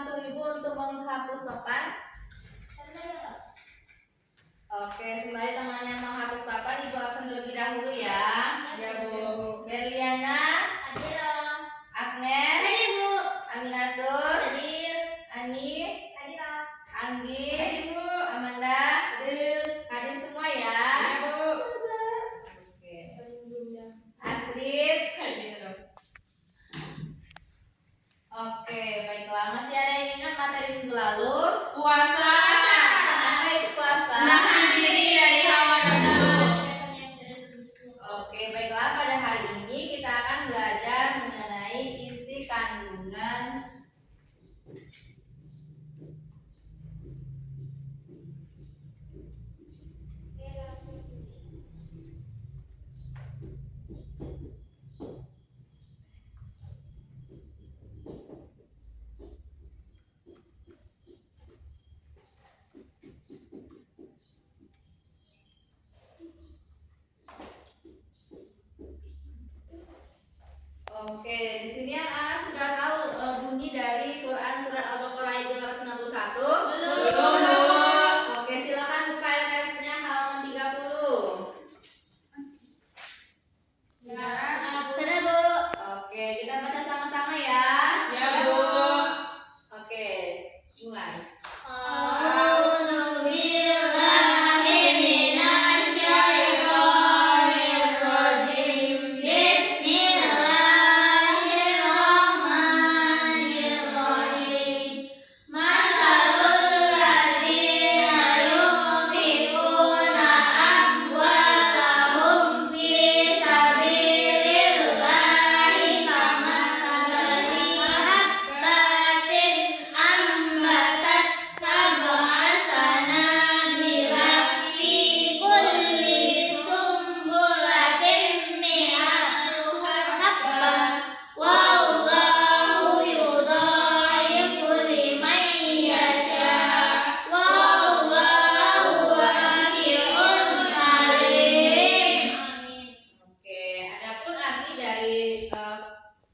membantu Ibu untuk menghapus papan? Oke, sembari temannya menghapus papan, Ibu absen terlebih dahulu ya. Ya Bu. Berliana, Agnes, hadir Bu. Aminatur, hadir. Ani, hadir. Anggi, hadir Bu. Amanda, hadir. Hadir semua ya. Ya Bu. Oke. Astrid, hadir. Oke, baiklah. Masih ada yang ingat materi minggu lalu? Puasa. Apa itu puasa? Menahan diri dari hawa nafsu. Oke, baiklah. Pada hari ini kita akan belajar mengenai isi kandungan Oke, di sini yang sudah tahu bunyi dari Quran surat Al-Baqarah ayat 261? Belum. Oke, silakan buka LKS-nya halaman 30. Ya, sudah Bu. Oke, kita baca sama-sama ya. Ya Bu. Oke, mulai.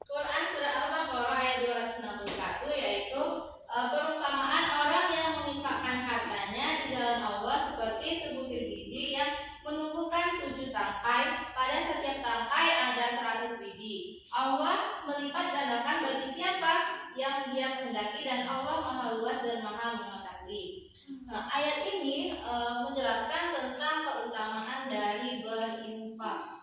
Quran Surah Al-Baqarah ayat 261 yaitu perumpamaan orang yang menginfakkan hartanya di jalan Allah seperti sebutir biji yang menumbuhkan 7 tangkai, pada setiap tangkai ada 100 biji. Allah melipat gandakan bagi siapa yang Dia kehendaki dan Allah Maha Luas dan Maha Mengetahui. Ayat ini menjelaskan tentang keutamaan dari berinfak.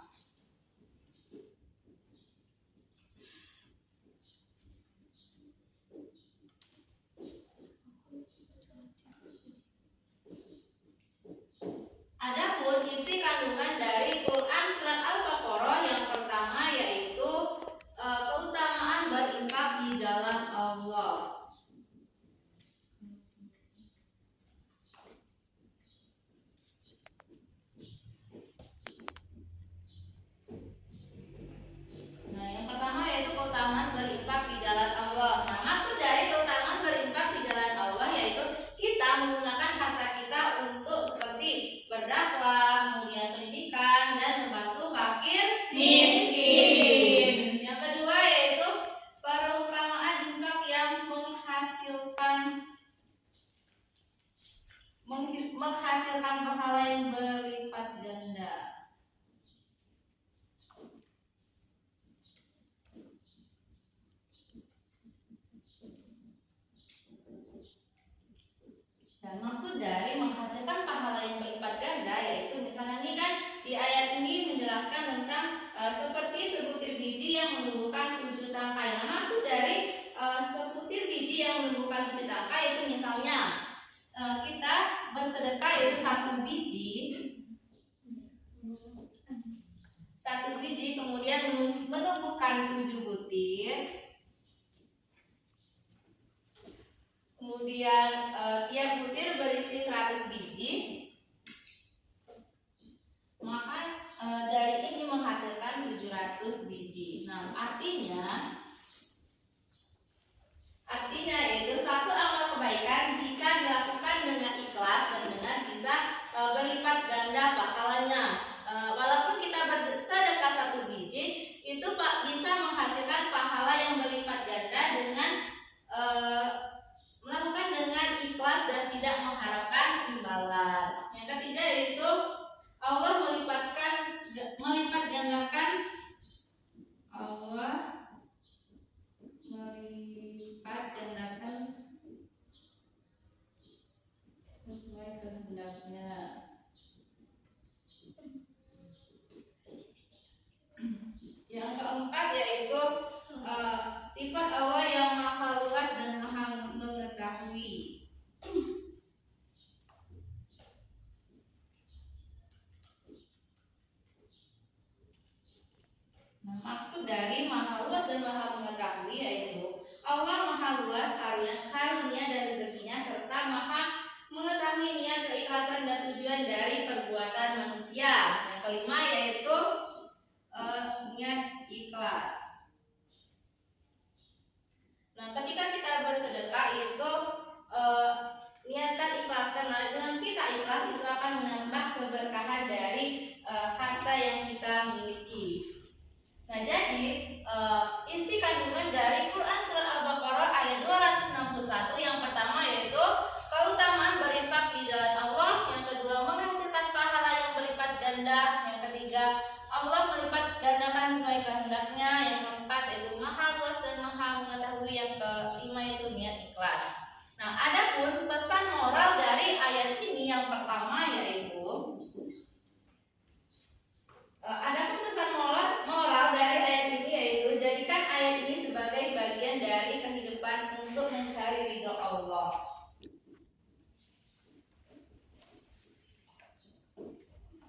Adapun isi kandungan dari Quran surat Al-Baqarah yang pertama yaitu keutamaan berinfak di jalan Allah. Nah, yang pertama yaitu keutamaan berinfak di jalan Allah. Nah, maksud dari keutamaan berinfak di jalan Allah yaitu kita menggunakan harta kita untuk seperti berdakwah, kemudian pendidikan, dan membantu fakir miskin. Yang kedua yaitu perumpamaan infak yang menghasilkan pahala yang berlipat ganda. Dan maksud dari menghasilkan pahala yang berlipat ganda yaitu misalnya nih kan di ayat ini menjelaskan tentang seperti sebutir biji yang menumbuhkan 7 tangkai. Nah, maksud dari sebutir biji yang menumbuhkan 7 tangkai itu misalnya kita bersedekah yaitu satu biji kemudian menumbuhkan 7 butir. Kemudian tiap butir berisi 100 biji, maka dari ini menghasilkan 700 biji. Nah, artinya yaitu satu amal kebaikan jika dilakukan dengan ikhlas dan dengan bisa berlipat ganda pahalanya. Walaupun kita bersedekah 1 biji, itu bisa menghasilkan pahala yang berlipat ganda dengan Allah melipat gandakan Allah melipat gandakan sesuai kehendaknya. Yang keempat yaitu sifat Allah yang maha luas dan maha mengetahui. Nah, maksud dari maha luas dan maha mengetahui yaitu Allah maha luas karunia dan rezekinya serta maha mengetahui niat, keikhlasan dan tujuan dari perbuatan manusia. Yang kelima yaitu niat ikhlas. Nah, ketika kita bersedekah itu niatkan ikhlaskan. Nah, dengan kita ikhlas itu akan menambah keberkahan dari harta yang kita miliki. Nah, jadi isi kandungan dari Quran Surat Al-Baqarah ayat 261 yang pertama yaitu keutamaan berinfak di jalan Allah, yang kedua menghasilkan pahala yang berlipat ganda, yang ketiga Allah melipat gandakan sesuai kehendaknya, yang keempat yaitu maha luas dan maha mengetahui, yang kelima itu niat ikhlas. Nah, adapun pesan moral dari ayat ini yang pertama yaitu adapun pesan moral dari ayat ini yaitu jadikan ayat ini sebagai bagian dari kehidupan untuk mencari ridho Allah.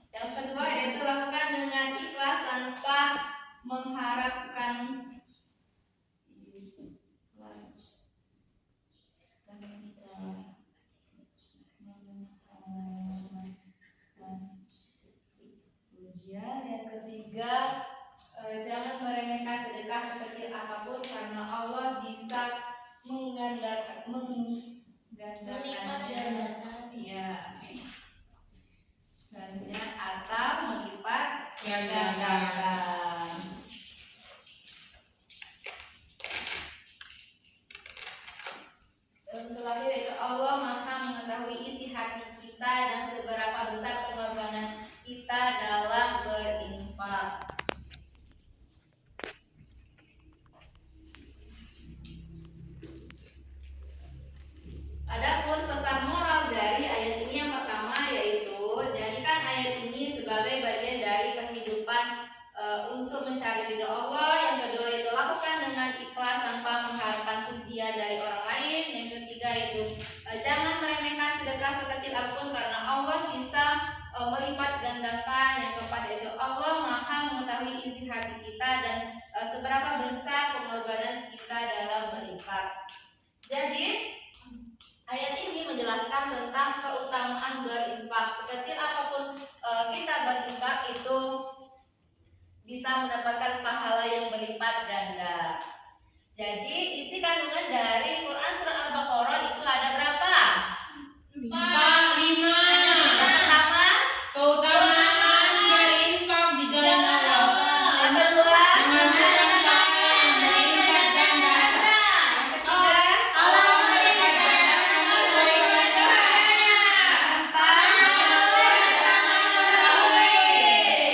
Yang kedua yaitu lakukan dengan ikhlas tanpa mengharapkan pujian. Yang ketiga jangan meremehkan sedekah sekecil apapun karena Allah bisa menggandakannya. Iya. Gandakan atau melipat gandakan. Dan terakhir yaitu Allah maha mengetahui isi hati kita dan seberapa besar pengorbanan kita dalam berinfak. Adapun pesan moral dari ayat ini yang pertama yaitu jadikan ayat ini sebagai bagian dari kehidupan untuk mencari ridho Allah. Yang kedua itu lakukan dengan ikhlas tanpa mengharapkan pujian dari orang lain. Yang ketiga itu jangan meremehkan sedekah sekecil apapun karena Allah bisa melipat gandakan. Yang keempat yaitu Allah maha mengetahui isi hati kita dan seberapa besar pengorbanan kita dalam berinfak. Jadi ayat ini menjelaskan tentang keutamaan berinfak. Sekecil apapun kita berinfak itu bisa mendapatkan pahala yang berlipat ganda. Jadi isi kandungan dari Quran Surat Al-Baqarah itu ada berapa? 5. Yang pertama keutamaan berinfak di jalan Allah. Yang kedua menghasilkan pahala yang berlipat ganda. Yang ketiga Allah melipat gandakan sesuai kehendaknya.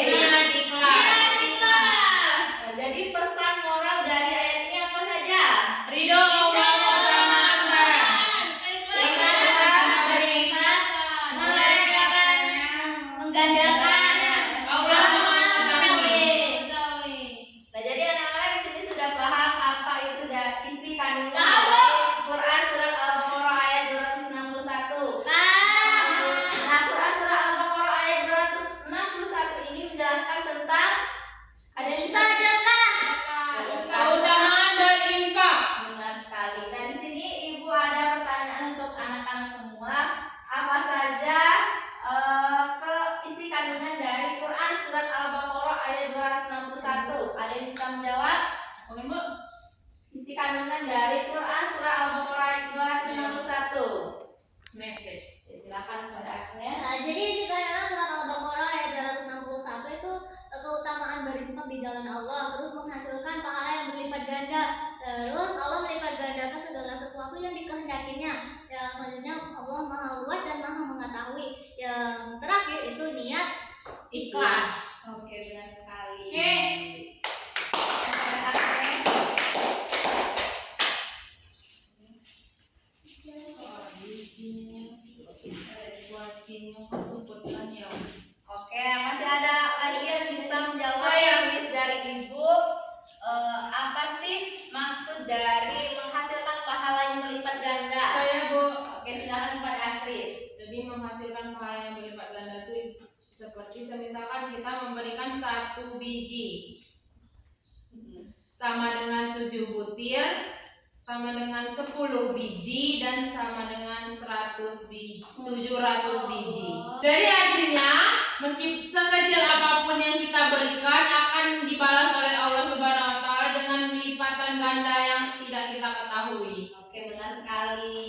Niat ikhlas. Jadi pesan moral dari ayat ini apa saja? Ridho Allah. Menggandakan Allah mengetahui. Nah, jadi anak-anak di sini sudah paham apa itu isi kandungan dari Quran Surat Al-Baqarah ayat 261. Nah, Quran Surat Al-Baqarah ayat 261 ini menjelaskan tentang ada yang sedekah, keutamaan berinfak. Benar sekali. Nah, di sini Ibu ada pertanyaan untuk anak-anak semua. Apa saja isi kandungan dari Quran Surat Al-Baqarah ayat 261? Ada yang bisa menjawab? Mungkin Bu. Isi kandungan dari Quran Surat Al-Baqarah ayat 261. Next. Ya, silakan pada akhirnya. Nah, jadi isi kandungan Surat Al-Baqarah ayat 261 itu keutamaan berinfak di jalan Allah, terus menghasilkan pahala yang berlipat ganda, terus Allah melipat gandakan segala sesuatu yang dikehendakinya. Yang selanjutnya Allah maha luas dan maha mengetahui. Yang terakhir itu niat Ikhlas. Oke, benar sekali. Oke. Oke, masih ada lagi yang bisa menjawab Saya. ya, Miss, dari Ibu. Apa sih maksud dari menghasilkan pahala yang berlipat ganda? Saya, Bu. Oke, silakan Pak Astrid. Jadi menghasilkan pahala yang berlipat ganda itu seperti misalkan kita memberikan 1 biji sama dengan 7 butir, sama dengan 10 biji, dan sama dengan 700 biji. Jadi artinya meski sekecil apapun yang kita berikan akan dibalas oleh Allah Subhanahu wa taala dengan lipatan ganda yang tidak kita ketahui. Oke, benar sekali.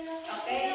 Oke,